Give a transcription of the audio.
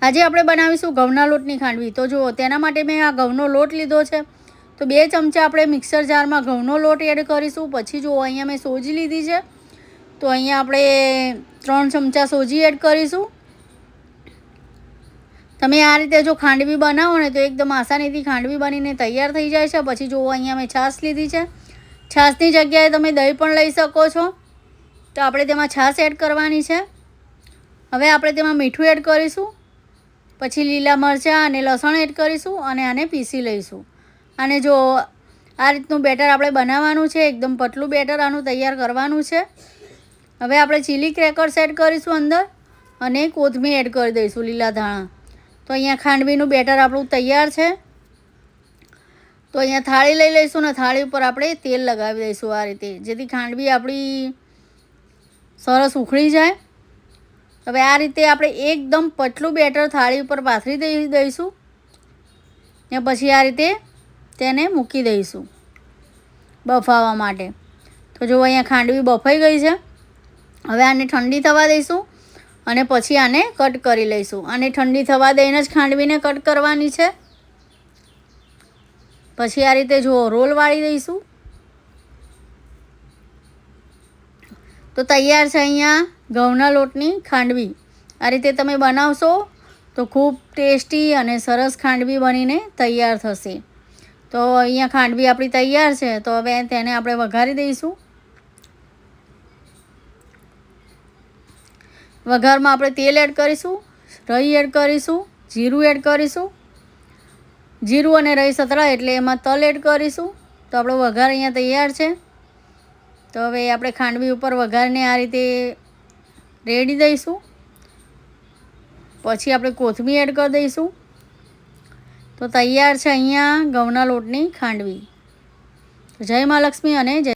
આજે આપણે બનાવીશું ઘઉંના લોટની ખાંડવી। તો જુઓ, તેના માટે મેં આ ઘઉંનો લોટ લીધો છે। તો 2 ચમચા આપણે મિક્સર જારમાં ઘઉંનો લોટ એડ કરીશું। પછી જુઓ, અહીંયા મેં સોજી લીધી છે, તો અહીંયા આપણે 3 ચમચા સોજી એડ કરીશું। તમે આ રીતે જો ખાંડવી બનાવો ને તો એકદમ આસાનીથી ખાંડવી બનીને તૈયાર થઈ જાય છે। પછી જુઓ, અહીંયા મેં છાશ લીધી છે। છાશની જગ્યાએ તમે દહીં પણ લઈ શકો છો। તો આપણે તેમાં છાશ એડ કરવાની છે। હવે આપણે તેમાં મીઠું એડ કરીશું। પછી લીલા મરચાં અને લસણ એડ કરીશું અને આને પીસી લઈશું। અને જો આ રીતનું બેટર આપણે બનાવવાનું છે, એકદમ પતલું બેટર આનું તૈયાર કરવાનું છે। હવે આપણે ચીલી ક્રેકર્સ એડ કરીશું અંદર અને કોથમીર એડ કરી દઈશું, લીલા ધાણા। તો અહીંયા ખાંડવીનું બેટર આપણું તૈયાર છે। તો અહીંયા થાળી લઈ લઈશું ને થાળી ઉપર આપણે તેલ લગાવી દઈશું આ રીતે, જેથી ખાંડવી આપણી સરસ ઉખડી જાય। હવે આ રીતે આપણે એકદમ પતલું બેટર થાળી ઉપર પાથરી દઈશું ને પછી આ રીતે તેને મૂકી દઈશું બફાવા માટે। તો જો અહીંયા ખાંડવી બફાઈ ગઈ છે। હવે આને ઠંડી થવા દઈશું અને પછી આને કટ કરી લઈશું। આને ઠંડી થવા દઈને જ ખાંડવીને કટ કરવાની છે। પછી આ રીતે જુઓ, રોલ વાળી દઈશું। તો તૈયાર છે અહીંયા ઘઉંના લોટની ખાંડવી। આ રીતે તમે બનાવશો તો ખૂબ ટેસ્ટી અને સરસ ખાંડવી બનીને તૈયાર થશે। તો અહીંયા ખાંડવી આપણી તૈયાર છે। તો હવે તેને આપણે વઘારી દઈશું। વઘારમાં આપણે તેલ એડ કરીશું, રાઈ એડ કરીશું, જીરું એડ કરીશું। જીરું અને રાઈ સતળાય એટલે એમાં તલ એડ કરીશું। તો આપણો વઘાર અહીંયા તૈયાર છે। તો હવે આપણે ખાંડવી ઉપર વઘારને આ રીતે રેડી દઈશું। પછી આપણે કોથમીર એડ કરી દઈશું। તો તૈયાર છે અહીંયા ઘઉંના લોટની ખાંડવી। જય મા લક્ષ્મી અને જય